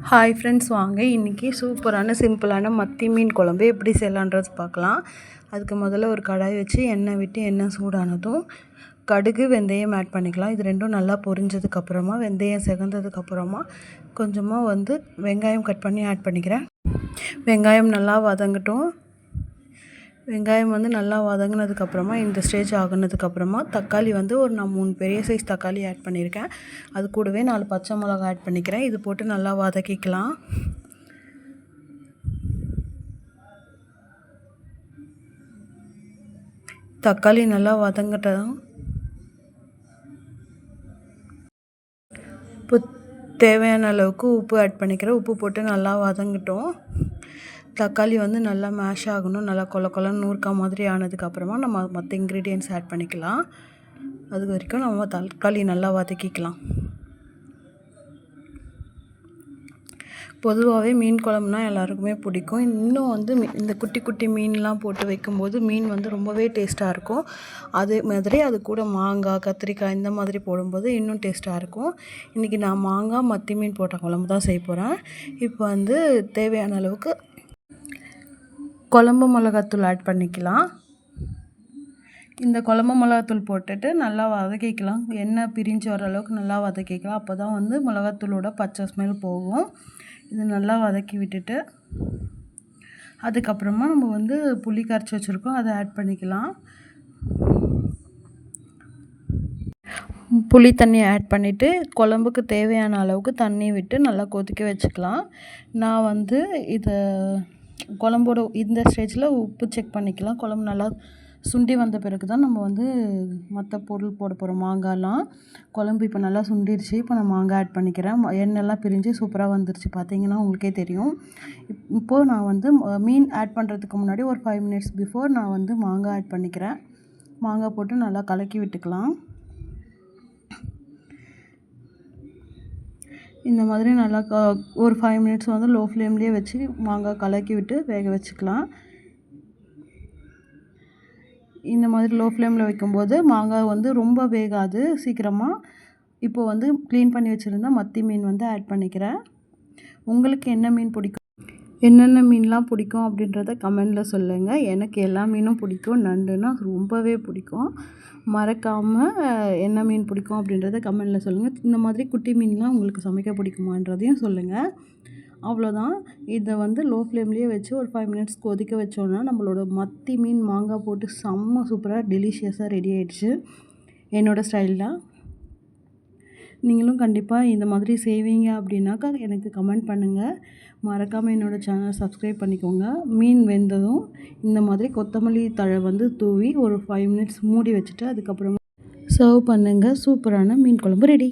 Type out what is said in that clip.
Hi friends, வாங்க இன்றைக்கி சூப்பரான சிம்பிளான மத்தி மீன் குழம்பு எப்படி செய்யலான்றது பார்க்கலாம். அதுக்கு முதல்ல ஒரு கடாய் வச்சு எண்ணெய் விட்டு எண்ணெய் சூடானதும் கடுகு வெந்தயம் ஆட் பண்ணிக்கலாம். இது ரெண்டும் நல்லா பொரிஞ்சதுக்கப்புறமா வெந்தயம் செகந்ததுக்கப்புறமா கொஞ்சமாக வெங்காயம் கட் பண்ணி ஆட் பண்ணிக்கிறேன். வெங்காயம் நல்லா வதங்கட்டும். வெங்காயம் நல்லா வதங்கினதுக்கப்புறமா இந்த ஸ்டேஜ் ஆகினதுக்கப்புறமா தக்காளி நான் 3 பெரிய சைஸ் தக்காளி ஆட் பண்ணியிருக்கேன். அது கூடவே 4 பச்சை மிளகா ஆட் பண்ணிக்கிறேன். இது போட்டு நல்லா வதக்கிக்கலாம். தக்காளி நல்லா வதங்கட்டும். இப்போ தேவையான அளவுக்கு உப்பு ஆட் பண்ணிக்கிறேன். உப்பு போட்டு நல்லா வதங்கட்டும். தக்காளி நல்லா மேஷ் ஆகணும். நல்லா கொலன்னு நூறுக்கா மாதிரி ஆனதுக்கப்புறமா நம்ம மற்ற இன்க்ரீடியன்ட்ஸ் ஆட் பண்ணிக்கலாம். அது வரைக்கும் நம்ம தக்காளி நல்லா வதக்கிக்கலாம். பொதுவாகவே மீன் குழம்புனா எல்லாருக்குமே பிடிக்கும். இன்னும் இந்த குட்டி குட்டி மீன்லாம் போட்டு வைக்கும்போது மீன் ரொம்பவே டேஸ்ட்டாக இருக்கும். அதே மாதிரி அது கூட மாங்காய், கத்திரிக்காய் இந்த மாதிரி போடும்போது இன்னும் டேஸ்ட்டாக இருக்கும். இன்றைக்கி நான் மாங்காய் மத்தி மீன் போட்ட குழம்பு தான் செய்ய போகிறேன். இப்போ தேவையான அளவுக்கு குழம்பு மிளகாத்தூள் ஆட் பண்ணிக்கலாம். இந்த குழம்பு மிளகாத்தூள் போட்டுட்டு நல்லா வதக்கிக்கலாம். எண்ணெய் பிரிஞ்சு வர அளவுக்கு நல்லா வதக்கிக்கலாம். அப்போ தான் மிளகாத்தூளோட பச்சை ஸ்மெல் போகும். இது நல்லா வதக்கி விட்டுட்டு அதுக்கப்புறமா நம்ம புளி கரைச்சி வச்சுருக்கோம், அதை ஆட் பண்ணிக்கலாம். புளி தண்ணி ஆட் பண்ணிவிட்டு குழம்புக்கு தேவையான அளவுக்கு தண்ணி விட்டு நல்லா கொதிக்க வச்சுக்கலாம். நான் இதை குழம்போட இந்த ஸ்டேஜில் உப்பு செக் பண்ணிக்கலாம். குழம்பு நல்லா சுண்டி வந்த பிறகு தான் நம்ம மற்ற பொருள் போட போகிறோம். மாங்காய்லாம் குழம்பு இப்போ நல்லா சுண்டிருச்சு. இப்போ நான் மாங்காய் ஆட் பண்ணிக்கிறேன். எண்ணெய்லாம் பிரிஞ்சு சூப்பராக வந்துருச்சு. பார்த்தீங்கன்னா உங்களுக்கே தெரியும். இப்போது நான் மீன் ஆட் பண்ணுறதுக்கு முன்னாடி ஒரு 5 மினிட்ஸ் பிஃபோர் நான் மாங்காய் ஆட் பண்ணிக்கிறேன். மாங்காய் போட்டு நல்லா கலக்கி விட்டுக்கலாம். இந்த மாதிரி நல்லா ஒரு 5 மினிட்ஸ் லோ ஃப்ளேம்லேயே வச்சு மாங்காய் கலக்கி விட்டு வேக வச்சுக்கலாம். இந்த மாதிரி லோ ஃப்ளேமில் வைக்கும்போது மாங்காய் ரொம்ப வேகாது சீக்கிரமாக. இப்போது க்ளீன் பண்ணி வச்சுருந்தா மத்தி மீன் ஆட் பண்ணிக்கிறேன். உங்களுக்கு என்ன மீன் பிடிக்கும், என்னென்ன மீன்லாம் பிடிக்கும் அப்படின்றத கமெண்டில் சொல்லுங்கள். எனக்கு எல்லா மீனும் பிடிக்கும். நண்டுனா ரொம்பவே பிடிக்கும். மறக்காமல் என்ன மீன் பிடிக்கும் அப்படின்றத கமெண்டில் சொல்லுங்கள். இந்த மாதிரி குட்டி மீன்லாம் உங்களுக்கு சமைக்க பிடிக்குமான்றதையும் சொல்லுங்கள். அவ்வளோதான். இதை லோ ஃப்ளேம்லேயே வச்சு ஒரு 5 மினிட்ஸ் கொதிக்க வச்சோன்னா நம்மளோட மத்தி மீன் மாங்காய் போட்டு செம்ம சூப்பராக டெலிஷியஸாக ரெடி ஆகிடுச்சு என்னோடய ஸ்டைலில். நீங்களும் கண்டிப்பாக இந்த மாதிரி செய்வீங்க அப்படின்னாக்கா எனக்கு கமெண்ட் பண்ணுங்கள். மறக்காமல் என்னோடய சேனலை சப்ஸ்கிரைப் பண்ணிக்கோங்க. மீன் வெந்ததும் இந்த மாதிரி கொத்தமல்லி தழை தூவி ஒரு 5 மினிட்ஸ் மூடி வச்சுட்டு அதுக்கப்புறமா சர்வ் பண்ணுங்கள். சூப்பரான மீன் குழம்பு ரெடி.